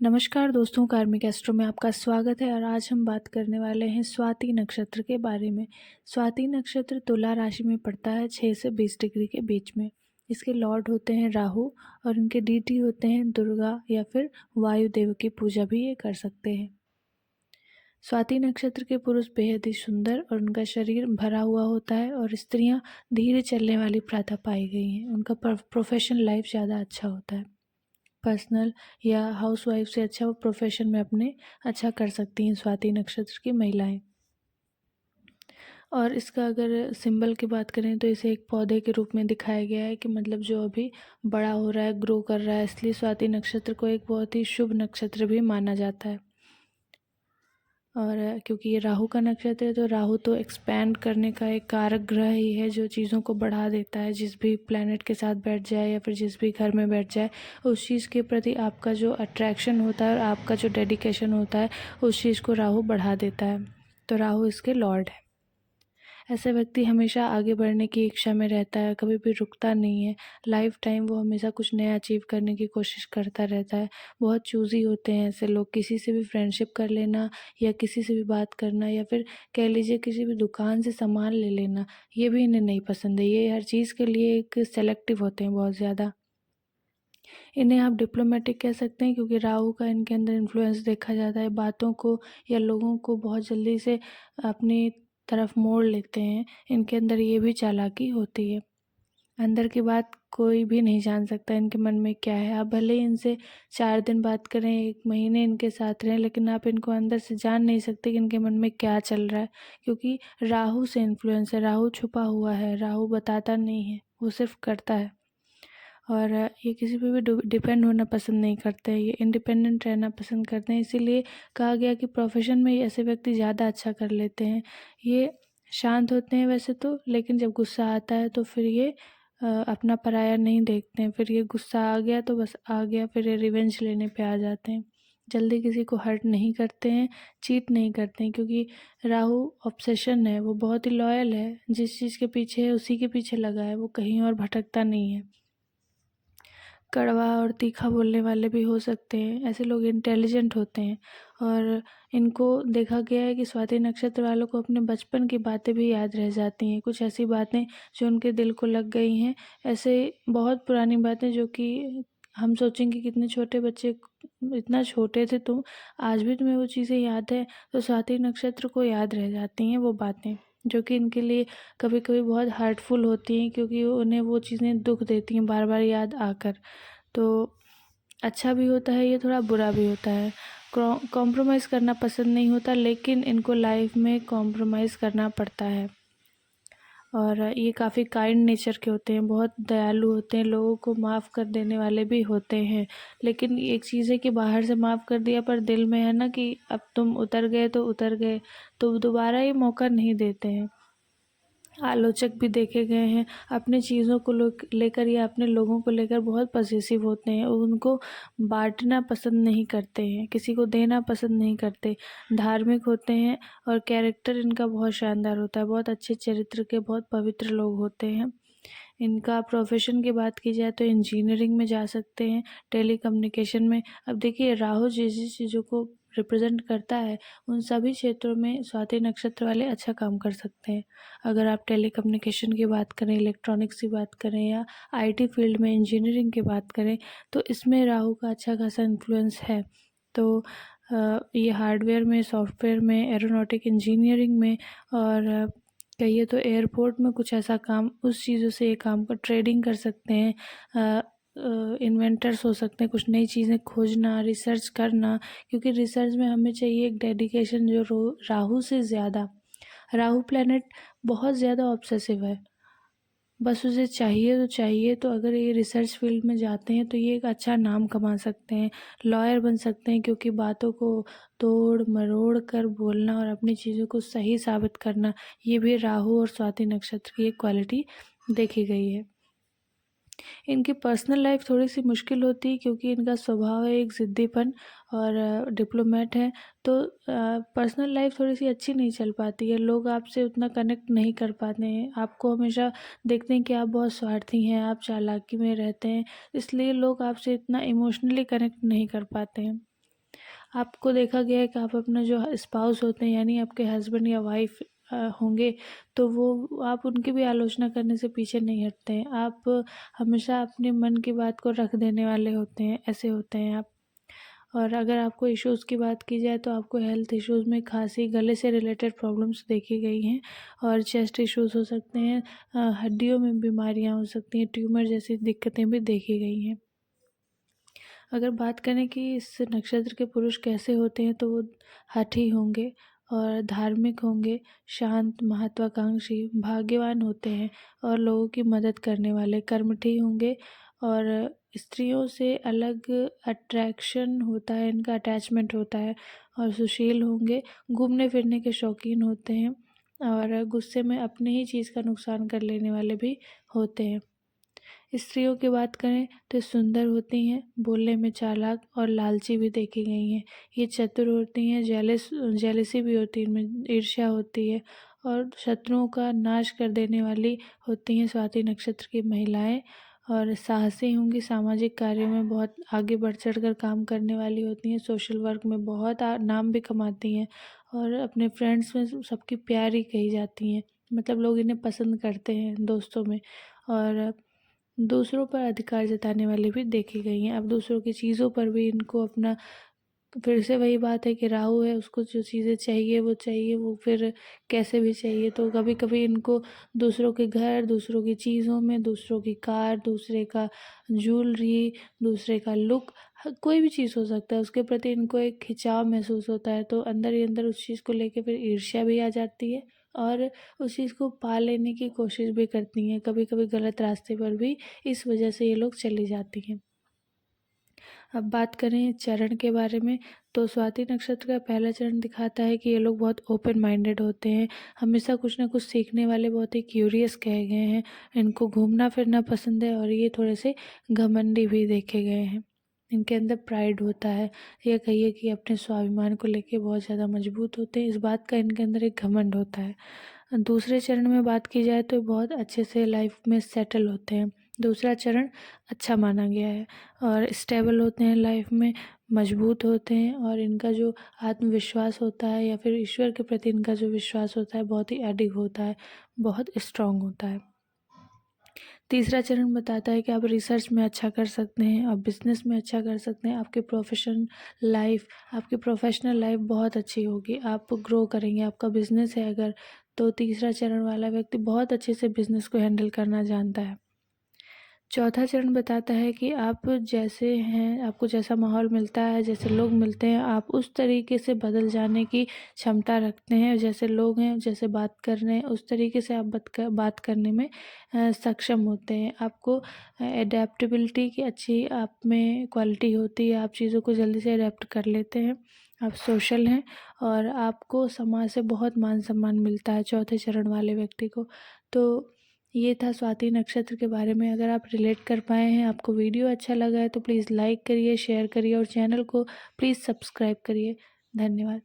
नमस्कार दोस्तों, कार्मिक एस्ट्रो में आपका स्वागत है और आज हम बात करने वाले हैं स्वाति नक्षत्र के बारे में। स्वाति नक्षत्र तुला राशि में पड़ता है 6 से 20 डिग्री के बीच में। इसके लॉर्ड होते हैं राहु और इनके डीटी होते हैं दुर्गा या फिर वायु देव की पूजा भी ये कर सकते हैं। स्वाति नक्षत्र के पुरुष बेहद ही सुंदर और उनका शरीर भरा हुआ होता है और स्त्रियां धीरे चलने वाली प्रातः पाई गई हैं। उनका प्रोफेशनल लाइफ ज़्यादा अच्छा होता है। पर्सनल या हाउसवाइफ से अच्छा वो प्रोफेशन में अपने अच्छा कर सकती हैं स्वाति नक्षत्र की महिलाएं। और इसका अगर सिंबल की बात करें तो इसे एक पौधे के रूप में दिखाया गया है कि मतलब जो अभी बड़ा हो रहा है, ग्रो कर रहा है, इसलिए स्वाति नक्षत्र को एक बहुत ही शुभ नक्षत्र भी माना जाता है। और क्योंकि ये राहु का नक्षत्र है तो राहु तो एक्सपैंड करने का एक कारक ग्रह ही है जो चीज़ों को बढ़ा देता है। जिस भी प्लैनेट के साथ बैठ जाए या फिर जिस भी घर में बैठ जाए, उस चीज़ के प्रति आपका जो अट्रैक्शन होता है और आपका जो डेडिकेशन होता है उस चीज़ को राहु बढ़ा देता है। तो राहु इसके लॉर्ड है। ऐसा व्यक्ति हमेशा आगे बढ़ने की इच्छा में रहता है, कभी भी रुकता नहीं है। लाइफ टाइम वो हमेशा कुछ नया अचीव करने की कोशिश करता रहता है। बहुत चूज़ी होते हैं ऐसे लोग। किसी से भी फ्रेंडशिप कर लेना या किसी से भी बात करना या फिर कह लीजिए किसी भी दुकान से सामान ले लेना, ये भी इन्हें नहीं पसंद है। ये हर चीज़ के लिए एक सेलेक्टिव होते हैं बहुत ज़्यादा। इन्हें आप डिप्लोमेटिक कह सकते हैं क्योंकि राहु का इनके अंदर इन्फ्लुएंस देखा जाता है। बातों को या लोगों को बहुत जल्दी से अपनी तरफ मोड़ लेते हैं। इनके अंदर ये भी चालाकी होती है। अंदर की बात कोई भी नहीं जान सकता इनके मन में क्या है। आप भले ही इनसे 4 दिन बात करें, 1 महीने इनके साथ रहें, लेकिन आप इनको अंदर से जान नहीं सकते कि इनके मन में क्या चल रहा है, क्योंकि राहु से इन्फ्लुएंस है। राहु छुपा हुआ है, राहु बताता नहीं है, वो सिर्फ करता है। और ये किसी पे भी डिपेंड होना पसंद नहीं करते हैं, ये इंडिपेंडेंट रहना पसंद करते हैं। इसीलिए कहा गया कि प्रोफेशन में ऐसे व्यक्ति ज़्यादा अच्छा कर लेते हैं। ये शांत होते हैं वैसे तो, लेकिन जब गुस्सा आता है तो फिर ये अपना पराया नहीं देखते हैं। फिर ये गुस्सा आ गया तो बस आ गया, फिर ये रिवेंज लेने पे आ जाते हैं। जल्दी किसी को हर्ट नहीं करते हैं, चीट नहीं करते हैं, क्योंकि राहु ऑब्सेशन है। वो बहुत ही लॉयल है, जिस चीज़ के पीछे है उसी के पीछे लगा है, वो कहीं और भटकता नहीं है। कड़वा और तीखा बोलने वाले भी हो सकते हैं। ऐसे लोग इंटेलिजेंट होते हैं और इनको देखा गया है कि स्वाति नक्षत्र वालों को अपने बचपन की बातें भी याद रह जाती हैं। कुछ ऐसी बातें जो उनके दिल को लग गई हैं, ऐसे बहुत पुरानी बातें जो कि हम सोचेंगे कितने छोटे बच्चे, इतना छोटे थे तुम, आज भी तुम्हें वो चीज़ें याद है। तो स्वाति नक्षत्र को याद रह जाती हैं वो बातें, जो कि इनके लिए कभी कभी बहुत हार्टफुल होती हैं, क्योंकि उन्हें वो चीज़ें दुख देती हैं बार बार याद आकर। तो अच्छा भी होता है ये, थोड़ा बुरा भी होता है। कॉम्प्रोमाइज़ करना पसंद नहीं होता, लेकिन इनको लाइफ में कॉम्प्रोमाइज़ करना पड़ता है। और ये काफ़ी काइंड नेचर के होते हैं, बहुत दयालु होते हैं, लोगों को माफ़ कर देने वाले भी होते हैं। लेकिन एक चीज़ है कि बाहर से माफ़ कर दिया पर दिल में है ना कि अब तुम उतर गए तो उतर गए, तो दोबारा ये मौका नहीं देते हैं। आलोचक भी देखे गए हैं, अपनी चीज़ों को लेकर या अपने लोगों को लेकर बहुत पॉसेसिव होते हैं। उनको बांटना पसंद नहीं करते हैं, किसी को देना पसंद नहीं करते। धार्मिक होते हैं और कैरेक्टर इनका बहुत शानदार होता है। बहुत अच्छे चरित्र के, बहुत पवित्र लोग होते हैं। इनका प्रोफेशन की बात की जाए तो इंजीनियरिंग में जा सकते हैं, टेलीकम्युनिकेशन में। अब देखिए राहु जिस जिस चीज़ों को रिप्रेजेंट करता है उन सभी क्षेत्रों में स्वाति नक्षत्र वाले अच्छा काम कर सकते हैं। अगर आप टेलीकम्युनिकेशन की बात करें, इलेक्ट्रॉनिक्स की बात करें या आईटी फील्ड में इंजीनियरिंग की बात करें, तो इसमें राहु का अच्छा खासा इन्फ्लुएंस है। तो ये हार्डवेयर में, सॉफ्टवेयर में, एरोनॉटिक इंजीनियरिंग में और कहिए तो एयरपोर्ट में कुछ ऐसा काम, उस चीज़ों से ये काम कर, ट्रेडिंग कर सकते हैं। इन्वेंटर्स हो सकते हैं, कुछ नई चीज़ें खोजना, रिसर्च करना, क्योंकि रिसर्च में हमें चाहिए एक डेडिकेशन जो राहु से ज़्यादा। राहु प्लैनेट बहुत ज़्यादा ऑब्सेसिव है, बस उसे चाहिए तो चाहिए। तो अगर ये रिसर्च फील्ड में जाते हैं तो ये एक अच्छा नाम कमा सकते हैं, लॉयर बन सकते हैं, क्योंकि बातों को तोड़ मरोड़ कर बोलना और अपनी चीज़ों को सही साबित करना, ये भी राहु और स्वाति नक्षत्र की एक क्वालिटी देखी गई है। इनकी पर्सनल लाइफ थोड़ी सी मुश्किल होती है, क्योंकि इनका स्वभाव है एक ज़िद्दीपन और डिप्लोमेट है। तो पर्सनल लाइफ थोड़ी सी अच्छी नहीं चल पाती है, लोग आपसे उतना कनेक्ट नहीं कर पाते हैं। आपको हमेशा देखते हैं कि आप बहुत स्वार्थी हैं, आप चालाकी में रहते हैं, इसलिए लोग आपसे इतना इमोशनली कनेक्ट नहीं कर पाते हैं। आपको देखा गया है कि आप अपना जो स्पाउस होते हैं यानी आपके हस्बैंड या वाइफ होंगे, तो वो आप उनकी भी आलोचना करने से पीछे नहीं हटते हैं। आप हमेशा अपने मन की बात को रख देने वाले होते हैं, ऐसे होते हैं आप। और अगर आपको इश्यूज़ की बात की जाए तो आपको हेल्थ इश्यूज़ में खांसी, गले से रिलेटेड प्रॉब्लम्स देखी गई हैं और चेस्ट इश्यूज़ हो सकते हैं, हड्डियों में बीमारियां हो सकती हैं, ट्यूमर जैसी दिक्कतें भी देखी गई हैं। अगर बात करें कि इस नक्षत्र के पुरुष कैसे होते हैं, तो वो हठी होंगे और धार्मिक होंगे, शांत, महत्वाकांक्षी, भाग्यवान होते हैं और लोगों की मदद करने वाले, कर्मठी होंगे और स्त्रियों से अलग अट्रैक्शन होता है, इनका अटैचमेंट होता है और सुशील होंगे, घूमने फिरने के शौकीन होते हैं और गुस्से में अपने ही चीज़ का नुकसान कर लेने वाले भी होते हैं। स्त्रियों की बात करें तो सुंदर होती हैं, बोलने में चालाक और लालची भी देखी गई हैं। ये चतुर होती हैं, जेलसी भी होती है, इनमें ईर्ष्या होती है और शत्रुओं का नाश कर देने वाली होती हैं स्वाति नक्षत्र की महिलाएं। और साहसी होंगी, सामाजिक कार्यों में बहुत आगे बढ़ चढ़ कर काम करने वाली होती हैं, सोशल वर्क में बहुत नाम भी कमाती हैं और अपने फ्रेंड्स में सबकी प्यारी कही जाती हैं, मतलब लोग इन्हें पसंद करते हैं दोस्तों में। और दूसरों पर अधिकार जताने वाली भी देखी गई हैं। अब दूसरों की चीज़ों पर भी इनको अपना, फिर से वही बात है कि राहु है, उसको जो चीज़ें चाहिए वो फिर कैसे भी चाहिए। तो कभी कभी इनको दूसरों के घर, दूसरों की चीज़ों में, दूसरों की कार, दूसरे का ज्वेलरी, दूसरे का लुक, कोई भी चीज़ हो सकता है, उसके प्रति इनको एक खिंचाव महसूस होता है। तो अंदर ही अंदर उस चीज़ को लेके फिर ईर्ष्या भी आ जाती है और उस चीज़ को पा लेने की कोशिश भी करती हैं। कभी कभी गलत रास्ते पर भी इस वजह से ये लोग चली जाती हैं। अब बात करें चरण के बारे में, तो स्वाति नक्षत्र का पहला चरण दिखाता है कि ये लोग बहुत ओपन माइंडेड होते हैं, हमेशा कुछ ना कुछ सीखने वाले, बहुत ही क्यूरियस कहे गए हैं। इनको घूमना फिरना पसंद है और ये थोड़े से घमंडी भी देखे गए हैं। इनके अंदर प्राइड होता है, या कहिए कि अपने स्वाभिमान को लेके बहुत ज़्यादा मजबूत होते हैं, इस बात का इनके अंदर एक घमंड होता है। दूसरे चरण में बात की जाए तो बहुत अच्छे से लाइफ में सेटल होते हैं। दूसरा चरण अच्छा माना गया है और स्टेबल होते हैं लाइफ में, मजबूत होते हैं और इनका जो आत्मविश्वास होता है या फिर ईश्वर के प्रति इनका जो विश्वास होता है बहुत ही अडिग होता है, बहुत स्ट्रांग होता है। तीसरा चरण बताता है कि आप रिसर्च में अच्छा कर सकते हैं, आप बिजनेस में अच्छा कर सकते हैं, आपकी आपकी प्रोफेशनल लाइफ बहुत अच्छी होगी, आप ग्रो करेंगे। आपका बिजनेस है अगर, तो तीसरा चरण वाला व्यक्ति बहुत अच्छे से बिजनेस को हैंडल करना जानता है। चौथा चरण बताता है कि आप जैसे हैं, आपको जैसा माहौल मिलता है, जैसे लोग मिलते हैं, आप उस तरीके से बदल जाने की क्षमता रखते हैं। जैसे लोग हैं, जैसे बात कर रहे हैं, उस तरीके से आप बात करने में सक्षम होते हैं। आपको एडेप्टेबिलिटी की अच्छी आप में क्वालिटी होती है, आप चीज़ों को जल्दी से अडेप्ट कर लेते हैं। आप सोशल हैं और आपको समाज से बहुत मान सम्मान मिलता है चौथे चरण वाले व्यक्ति को। तो ये था स्वाति नक्षत्र के बारे में। अगर आप रिलेट कर पाए हैं, आपको वीडियो अच्छा लगा है, तो प्लीज़ लाइक करिए, शेयर करिए और चैनल को प्लीज़ सब्सक्राइब करिए। धन्यवाद।